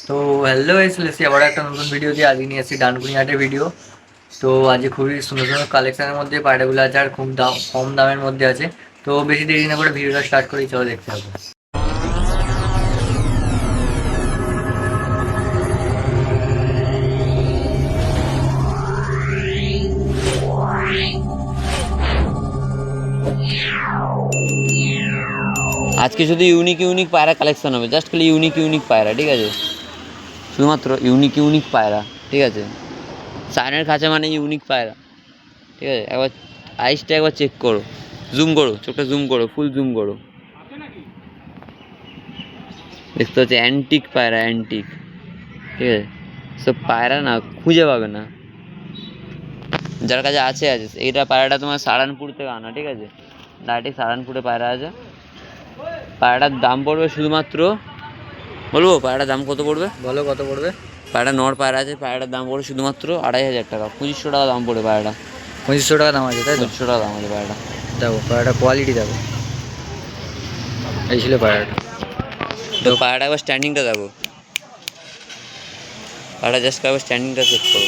তো hello guys, এসেছি আবার একটা নতুন ভিডিও দিয়ে। আজকে নিয়ে এসেছি ডানকুনি হাটের ভিডিও। তো আজকে খুবই সুন্দর সুন্দর কালেকশনের মধ্যে পায়রাগুলো আছে, আর খুব দাম কম দামের মধ্যে আছে। তো বেশি দেরি না করে ভিডিওটা স্টার্ট করি, চলো দেখতে হবে। আজকে শুধু ইউনিক ইউনিক পায়রা কালেকশন হবে, জাস্ট খালি ইউনিক ইউনিক পায়রা, ঠিক আছে? শুধুমাত্র ইউনিক ইউনিক পায়রা, ঠিক আছে? সাইনের খাঁচা মানে ইউনিক পায়রা, ঠিক আছে? একবার আইসটা একবার চেক করো, জুম করো, চোখটা জুম করো, ফুল জুম করো। দেখতে হচ্ছে অ্যান্টিক পায়রা, অ্যান্টিক, ঠিক আছে? সব পায়রা না খুঁজে পাবে না, যার কাছে আছে আছে। এইটা পায়রাটা তোমার সাহারানপুর থেকে আনা, ঠিক আছে? ডাইরেক্ট সাহারানপুরে পায়রা আছে। পায়রাটার দাম পড়বে শুধুমাত্র, বলবো পায়রাটার দাম কত পড়বে? বলো কত পড়বে? পায়রা নর পায়রা আছে, পায়রাটার দাম পড়ে শুধুমাত্র 2,500 টাকা, 2500 টাকা দাম পড়ে পায়রাটা। 2500 টাকা দাম আছে, তাই তো? 2500 টাকা দাম আছে পায়রাটা। দেখো পায়রাটা কোয়ালিটি দেখো, এই ছিল পায়রাটা। তো পায়রাটা একবার স্ট্যান্ডিংটা দেখো, পায়রাটা জাস্ট একবার স্ট্যান্ডিংটা চেক করো।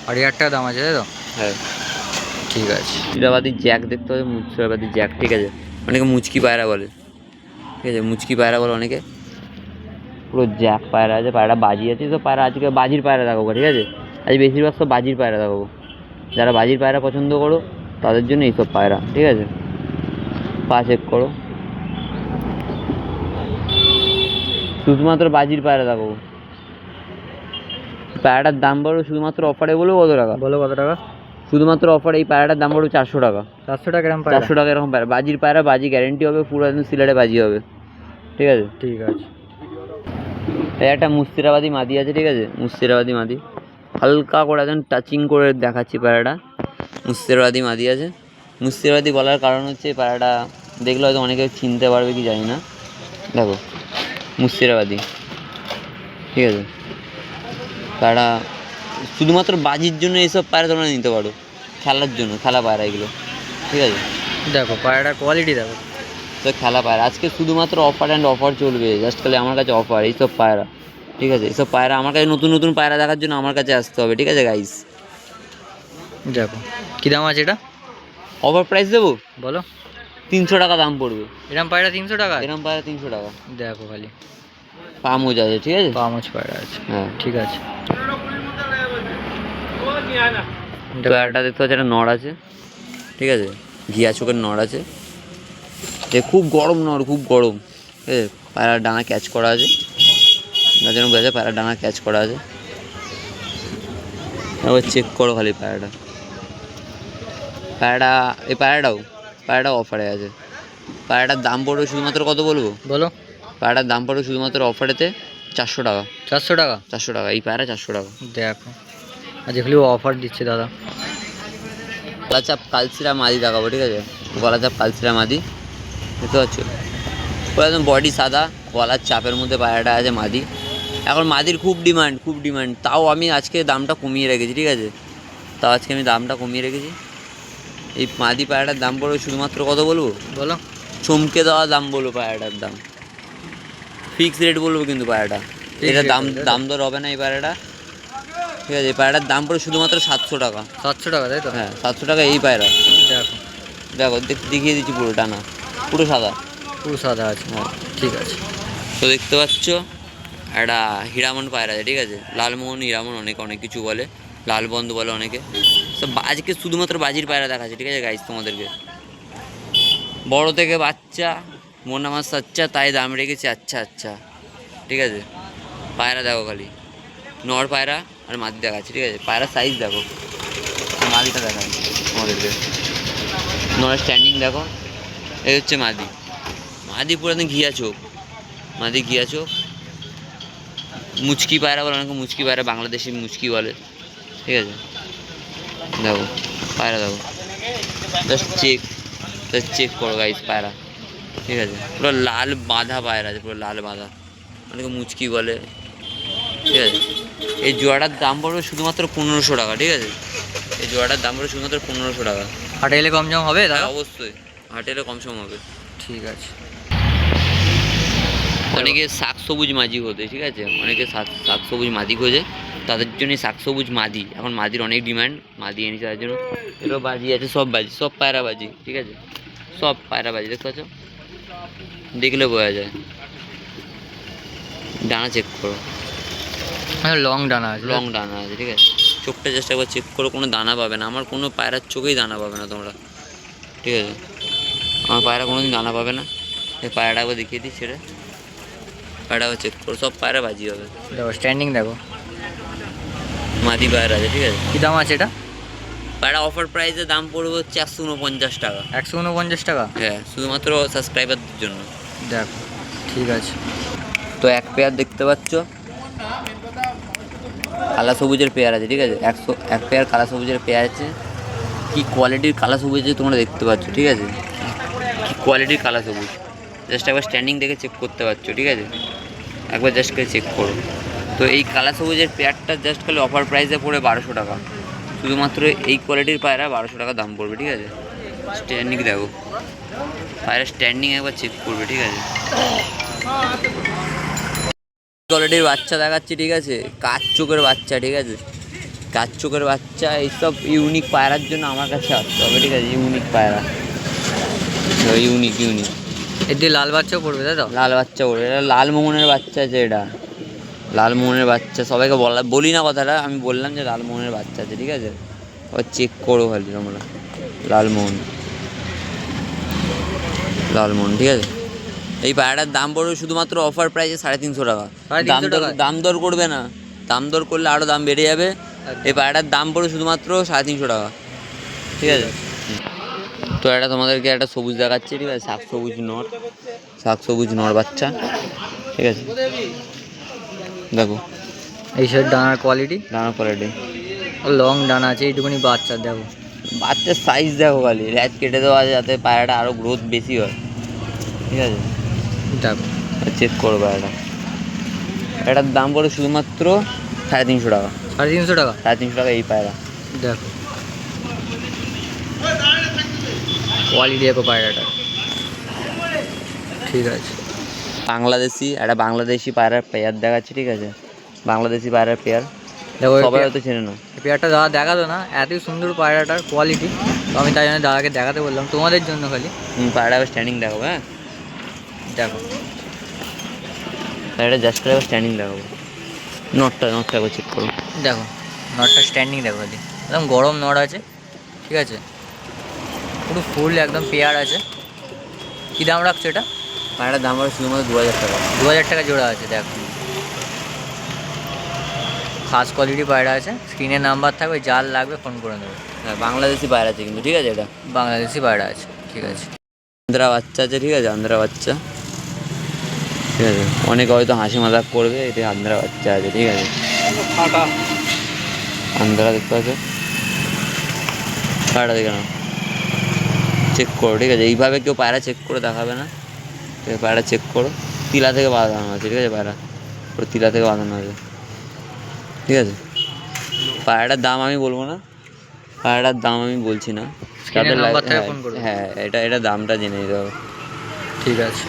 8,500 টাকা দাম আছে, তাই তো? হ্যাঁ, ঠিক আছে। মুর্শিদাবাদী জ্যাক দেখতে হবে, মুর্শিদাবাদী জ্যাক, ঠিক আছে? অনেকে মুচকি পায়রা বলে, ঠিক আছে? মুচকি পায়রা বলে অনেকে। পুরো জ্যাক পায়রা আছে, পায়রা বাজি আছে। সব পায়রা আজকে বাজির পায়রা দেখাবো, ঠিক আছে? আজ বেশিরভাগ সব বাজির পায়রা দেখাবো। যারা বাজির পায়রা পছন্দ করো তাদের জন্য এইসব পায়রা, ঠিক আছে? পা চেক করো, শুধুমাত্র বাজির পায়রা দেখাবো। পায়রাটার দাম পড়বে শুধুমাত্র অফারে, বলবো কত টাকা? বলো কত টাকা? শুধুমাত্র অফার, এই পায়রাটার দাম পড়বে 400 টাকা। 400 টাকা এরকম পায়রা? 400 টাকা এরকম পায়রা, বাজির পায়রা, বাজি গ্যারেন্টি হবে, পুরো একদম সিলেটে বাজি হবে, ঠিক আছে? ঠিক আছে। এই একটা মুর্শিদাবাদী মাদি আছে, ঠিক আছে? মুর্শিদাবাদী মাদি, হালকা করে একদম টাচিং করে দেখাচ্ছি পায়রাটা। মুর্শিদাবাদী মাদি আছে। মুর্শিদাবাদী বলার কারণ হচ্ছে এই পায়রাটা দেখলে হয়তো অনেকে চিনতে পারবে কি জানি না। দেখো মুর্শিদাবাদী, ঠিক আছে? পায়রা শুধুমাত্র বাজির জন্য এইসব পায়রা তোমরা নিতে পারো, খেলার জন্য, খেলা পায়রা এগুলো, ঠিক আছে? দেখো পায়রাটার কোয়ালিটি দেখো। তো খেলা পায়রা আজকে শুধুমাত্র অফার অ্যান্ড অফার চলবে, জাস্ট খালি আমার কাছে অফার এইসব পায়রা, ঠিক আছে? এইসব পায়রা আমার কাছে, নতুন নতুন পায়রা দেখার জন্য আমার কাছে আসতে হবে, ঠিক আছে গাইস? দেখো কী দাম আছে এটা? অফার প্রাইস দেবো, বলো। 300 টাকা দাম পড়বে। এরম পায়রা 300 টাকা? এরকম পায়রা 300 টাকা। দেখো খালি পা মোজা আছে, ঠিক আছে? পামচ পায়রা আছে, হ্যাঁ, ঠিক আছে। তো একটা দেখতে পাচ্ছি, একটা নড় আছে, ঠিক আছে? ঘিয়া চোখের নড় আছে, খুব গরম নড়, খুব গরম, ঠিক আছে? পায়রার ডানা ক্যাচ করা আছে, গাছের বোঝা যায় পায়রার ডানা ক্যাচ করা আছে। এবার চেক করো খালি পায়রাটা। পায়রাটা, এই পায়রাটাও অফারে আছে। পায়রাটার দাম পড়বে শুধুমাত্র কত বলবো? বলো। পায়রাটার দাম পড়বে শুধুমাত্র অফারেতে 400 টাকা। 400 টাকা? 400 টাকা, এই পায়রা 400 টাকা। দেখো আজ এগুলি অফার দিচ্ছে দাদা। গলাচাপ কালচিরা মাদি দেখাবো, ঠিক আছে? গলাচাপ কালচিরা মাদি দেখতে পাচ্ছ, পুরো একদম বডি সাদা, গলার চাপের মধ্যে পায়রাটা আছে মাদি। এখন মাদির খুব ডিমান্ড, খুব ডিমান্ড, তাও আমি আজকে দামটা কমিয়ে রেখেছি, ঠিক আছে? তাও আজকে আমি দামটা কমিয়ে রেখেছি। এই মাদি পায়রাটার দাম পড়বে শুধুমাত্র কত বলবো? বলো। চমকে দেওয়া দাম বলবো, পায়রাটার দাম ফিক্স রেট বলবো, কিন্তু পায়রাটা এটা দাম দর হবে না এই পায়রাটা, ঠিক আছে? এই পায়রাটার দাম পড়ে শুধুমাত্র 700 টাকা। 700 টাকা, তাই তো? হ্যাঁ, 700 টাকা এই পায়রা। দেখো দেখো দেখিয়ে দিচ্ছি, পুরো ডানা পুরো সাদা, পুরো সাদা আছে। হ্যাঁ, ঠিক আছে। তো দেখতে পাচ্ছ একটা হীরামন পায়রা আছে, ঠিক আছে? লালমোহন, হীরামন, অনেকে অনেক কিছু বলে, লালবন্ধ বলে অনেকে। তো আজকে শুধুমাত্র বাজির পায়রা দেখাচ্ছে, ঠিক আছে গাইস? তোমাদেরকে বড় থেকে বাচ্চা, মন আমার সাচ্চা, তাই দাম রেখেছি আচ্ছা আচ্ছা, ঠিক আছে? পায়রা দেখো খালি, নর পায়রা আর মাদি দেখাচ্ছে, ঠিক আছে? পায়রা সাইজ দেখো, মাদিটা দেখায় আমাদেরকে। নরের স্ট্যান্ডিং দেখো, এই হচ্ছে মাদি। মাদি পুরো একদম ঘিয়া চোখ, মাদি ঘিয়া চোখ। মুচকি পায়রা বলে অনেকে, মুচকি পায়রা বাংলাদেশি মুচকি বলে, ঠিক আছে? দেখো পায়রা দেখো, জাস্ট চেক করো গাইস পায়রা, ঠিক আছে? পুরো লাল বাঁধা পায়রা আছে, পুরো লাল বাঁধা, অনেকে মুচকি বলে, ঠিক আছে? এই জোড়াটার দাম পড়বে শুধুমাত্র 1500 টাকা, ঠিক আছে? এই জোড়াটার দাম পড়বে শুধুমাত্র 1500 টাকা। হাটে এলে কম জম হবে দাদা? অবশ্যই হাটে এলে কম সম হবে। ঠিক আছে। অনেকে শাক সবুজ মাঝি খোঁজে, ঠিক আছে, অনেকে শাক সবুজ মাদি খোঁজে, তাদের জন্য শাক সবুজ মাদি, এখন মাদির অনেক ডিমান্ড, মাদি এনেছে তার জন্য। এরও বাজি আছে, সব বাজি, সব পায়রা বাজি, ঠিক আছে, সব পায়রা বাজি, দেখতে পাচ্ছ, দেখলে বোঝা যায়। ডানা চেক করো, লং ডানা আছে। লং ডানা আছে, ঠিক আছে, চোখটা জাস্ট একবার চেক করো, কোনো দানা পাবে না, আমার কোনো পায়রার চোখেই দানা পাবে না তোমরা, ঠিক আছে, আমার পায়রা কোনোদিন দানা পাবে না। এই পায়রাটা একবার দেখিয়ে দিই ছেড়ে, পায়রা চেক করো, সব পায়রা বাজি হবে। দেখো স্ট্যান্ডিং দেখো, মাদি পায়রা আছে, ঠিক আছে। কী দাম আছে এটা? পায়রা অফার প্রাইসের দাম পড়বে হচ্ছে 149 টাকা। 149 টাকা? হ্যাঁ, শুধুমাত্র সাবস্ক্রাইবারদের জন্য। দেখো ঠিক আছে। তো এক পেয়ার দেখতে পাচ্ছ, কালা সবুজের পেয়ার আছে, ঠিক আছে, এক পেয়ার কালা সবুজের পেয়ার আছে। কি কোয়ালিটির কালা সবুজ আছে তোমরা দেখতে পাচ্ছ, ঠিক আছে, কি কোয়ালিটির কালা সবুজ, জাস্ট একবার স্ট্যান্ডিং দেখে চেক করতে পারছো, ঠিক আছে, একবার জাস্ট করে চেক করো। তো এই কালা সবুজের পেয়ারটা জাস্ট খালি অফার প্রাইসে পড়ে 1200 টাকা, শুধুমাত্র এই কোয়ালিটির পায়রা 1200 টাকা দাম পড়বে, ঠিক আছে। স্ট্যান্ডিং দেখো, পায়রা স্ট্যান্ডিং একবার চেক করবে, ঠিক আছে। কোয়ালিটির বাচ্চা দেখাচ্ছি, ঠিক আছে, কাজ চোখের বাচ্চা, ঠিক আছে, কাজ চোখের বাচ্চা, এইসব ইউনিক পায়রার জন্য আমার কাছে আসতে হবে, ঠিক আছে, ইউনিক পায়রা, ইউনিক। এর দিয়ে লাল বাচ্চাও পড়বে, তাই তো? লাল বাচ্চা বলে, এটা লালমোহনের বাচ্চা আছে, এটা লালমোহনের বাচ্চা, সবাইকে বলি না কথাটা, আমি বললাম যে লালমোহনের বাচ্চা আছে, ঠিক আছে, ওই চেক করো খালি তোমরা, লালমোহন, ঠিক আছে। এই পায়রাটার দাম পড়বে শুধুমাত্র অফার প্রাইসে 350 টাকা। দাম দর করবে না, দাম দর করলে আরও দাম বেড়ে যাবে। এই পায়রাটার দাম পড়বে শুধুমাত্র 350 টাকা, ঠিক আছে। তো এটা তোমাদেরকে একটা সবুজ দেখাচ্ছি, ঠিক আছে, শাক সবুজ নর বাচ্চা, ঠিক আছে, দেখো এইসব ডানার কোয়ালিটি, লং ডানা আছে, এইটুকুনি বাচ্চা দেখো, বাচ্চার সাইজ দেখো, খালি ল্যাজ কেটে দেওয়া আছে যাতে পায়রাটা আরও গ্রোথ বেশি হয়, ঠিক আছে, দেখো চেক করো পায়রাটা। এটার দাম পড়ে শুধুমাত্র 350 টাকা। 350 টাকা? 350 টাকা এই পায়রা, দেখো কোয়ালিটি দেখো পায়রাটা, ঠিক আছে। বাংলাদেশি পায়রার পেয়ার দেখাচ্ছি, ঠিক আছে, বাংলাদেশি পায়রার পেয়ার, দেখো সবাই হয়তো চেনে না। পেয়ারটা দাদা দেখাতো না, এতই সুন্দর পায়রাটার কোয়ালিটি, তো আমি তাই জন্য দাদাকে দেখাতে বললাম, তোমাদের জন্য খালি। পায়রা স্ট্যান্ডিং দেখাবো, হ্যাঁ দেখো পায়রাটা জাস্ট করে স্ট্যান্ডিং দেখাবো, নটটা একবার চেক করো, দেখো নটটা স্ট্যান্ডিং দেখো খালি, একদম গরম নট আছে, ঠিক আছে, পুরো ফুল একদম পেয়ার আছে। কী দাম রাখছো এটা? পায়রাটার দাম পড়ে শুধুমাত্র 2000 টাকা। 2000 টাকা জোড়া আছে, দেখো ফার্স্ট কোয়ালিটি পায়রা আছে, স্ক্রিনে নাম্বার থাকবে, যার লাগবে ফোন করে নেবে। হ্যাঁ, বাংলাদেশি পায়রা আছে কিন্তু, ঠিক আছে, এটা বাংলাদেশি পায়রা আছে, ঠিক আছে। আন্ধ্রা বাচ্চা আছে, ঠিক আছে, আন্ধ্রা বাচ্চা, ঠিক আছে, অনেকে হয়তো হাসি মজাক করবে, এটা আন্ধ্রা বাচ্চা আছে, ঠিক আছে, আন্ধ্রা দেখতে পাচ্ছ, পায়রা দেখে নাও, চেক করো, ঠিক আছে, এইভাবে কেউ পায়রা চেক করে দেখাবে না, ঠিক আছে, পায়রা চেক করো, তিলা থেকে বাঁধানো আছে, ঠিক আছে, পায়রা পুরো তিলা থেকে বাঁধানো আছে, ঠিক আছে। পায়রাটার দাম আমি বলবো না, পায়রাটার দাম আমি বলছি না, স্ক্রিনে নাম্বার থেকে ফোন করবে। হ্যাঁ, এটা দামটা জেনে নিতে হবে, ঠিক আছে।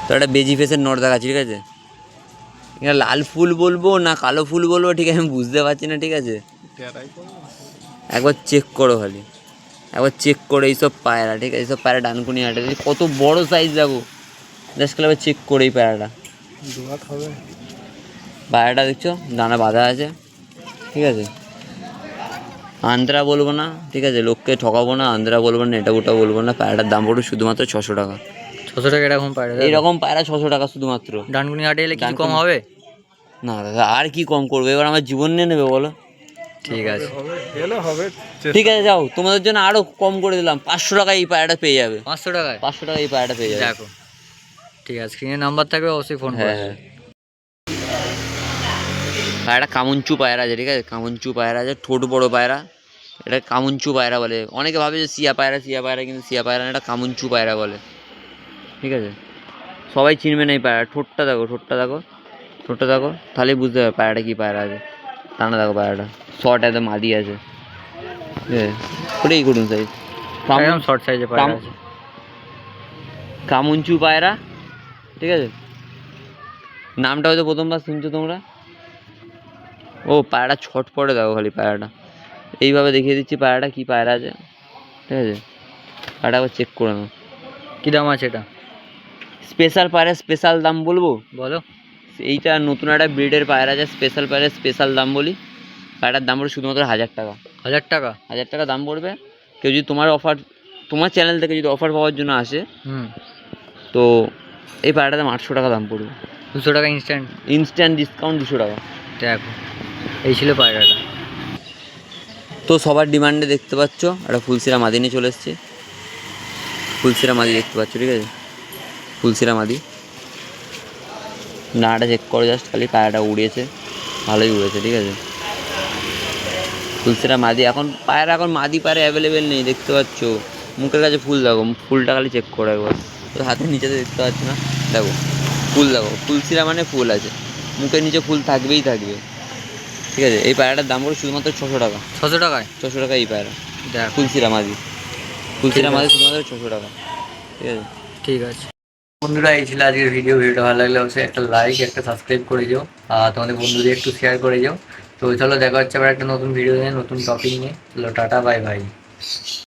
তো একটা বেজি ফেসের নট দেখাচ্ছি, ঠিক আছে, এখানে লাল ফুল বলবো না কালো ফুল বলবো, ঠিক আছে, আমি বুঝতে পারছি না, ঠিক আছে, একবার চেক করো খালি, একবার চেক করো এইসব পায়রা, ঠিক আছে, এইসব পায়রা ডানকুনি হাটে কত বড় সাইজ দেখো, জাস্ট খালি আবার চেক করে এই পায়রাটা, পায়রাটা দেখছো দানা বাঁধা আছে, ঠিক আছে, আন্ধ্রা বলবো না, ঠিক আছে, লোককে ঠকাবো না, আন্ধ্রা বলবো না, এটা ওটা বলবো না, পায়রাটার দাম পড়বে শুধুমাত্র 600 টাকা। 600 টাকা এরকম পায়রা? এইরকম পায়রা 600 টাকা শুধুমাত্র। ডানকুনি হাটে এলে কি কম হবে? না দাদা, আর কি কম করবে, এবার আমার জীবন নিয়ে নেবে বলো? ঠিক আছে, ঠিক আছে, যাও, তোমাদের জন্য আরো কম করে দিলাম, 500 টাকা এই পায়রাটা পেয়ে যাবে। 500 টাকায়? 500 টাকা এই পায়রাটা পেয়ে যাবে, দেখো, ঠিক আছে, স্ক্রিনে নাম্বার থাকবে, অবশ্যই ফোন করে। হ্যাঁ, পায়রা কামুনচু পায়রা আছে, ঠিক আছে, কামুনচু পায়রা আছে, ঠোঁট বড় পায়রা, এটা কামুনচু পায়রা বলে, অনেকে ভাবে যে সিয়া পায়রা, কিন্তু সিয়া পায়রা না, এটা কামুনচু পায়রা বলে, ঠিক আছে, সবাই চিনবে না এই পায়রা, ঠোঁটটা দেখো, তাহলেই বুঝতে পারবে পায়রাটা কী পায়রা আছে, তা না দেখো পায়রাটা শর্ট একদম মাদি আছে, ঠিক আছে, ওটাই করুন সাইজ, একদম শর্ট সাইজে পায়রা আছে, কামুঞ্চু পায়রা, ঠিক আছে, নামটা হয়তো প্রথমবার শুনছো তোমরা। ও পায়রাটা ছটপটে দেখো খালি পায়রাটা, এইভাবে দেখিয়ে দিচ্ছি পায়রাটা কী পায়রা আছে, ঠিক আছে, পায়রাটা আবার চেক করে নাও। কী দাম আছে এটা? স্পেশাল পায়রা স্পেশাল দাম বলবো, বলো। এইটা নতুন একটা ব্রিডের পায়রা আছে, স্পেশাল পায়রা স্পেশাল দাম বলি, পায়রাটার দাম পড়বে শুধুমাত্র 1000 টাকা। 1000 টাকা? 1000 টাকা দাম পড়বে। কেউ যদি তোমার অফার, তোমার চ্যানেল থেকে যদি অফার পাওয়ার জন্য আসে, হুম। তো এই পায়রাটার দাম 800 টাকা দাম পড়বে। 200 টাকা ইনস্ট্যান্ট? ইনস্ট্যান্ট ডিসকাউন্ট 200 টাকা। দেখো, এই ছিল পায়রাটা। তো সবার ডিমান্ডে দেখতে পাচ্ছ একটা ফুলসিরা মাদি নিয়ে চলে এসছে, ফুলসিরা মাদি দেখতে পাচ্ছ, ঠিক আছে, ফুলসিরা মাদি। নাটা চেক করো জাস্ট খালি, পায়রাটা উড়িয়েছে, ভালোই উড়েছে, ঠিক আছে। ফুলসিরা মাদি এখন পায়রা, এখন মাদি পায়রা অ্যাভেলেবেল নেই, দেখতে পাচ্ছ মুখের কাছে ফুল দেখো, ফুলটা খালি চেক করো একবার, তো হাতের নিচেতে দেখতে পাচ্ছ না, দেখো ফুল দেখো, ফুলসিরা মানে ফুল আছে, মুখের নিচে ফুল থাকবেই থাকবে, ঠিক আছে। এই পায়রাটার দাম পড়ে শুধুমাত্র 600 টাকা। 600 টাকায়? 600 টাকা এই পায়রা, দেখ, ফুলসিরা মাদি, ফুলসিরা মাদি শুধুমাত্র 600 টাকা, ঠিক আছে। ঠিক আছে বন্ধুরা, এই ছিল আজকের ভিডিওটা ভালো লাগলে অবশ্যই একটা লাইক একটা সাবস্ক্রাইব করে যাও, আর তোমাদের বন্ধুদের একটু শেয়ার করে যাও। তো চলো দেখা হচ্ছে আবার একটা নতুন ভিডিও নিয়ে, নতুন টপিক নিয়ে। চলো টাটা, বাই বাই।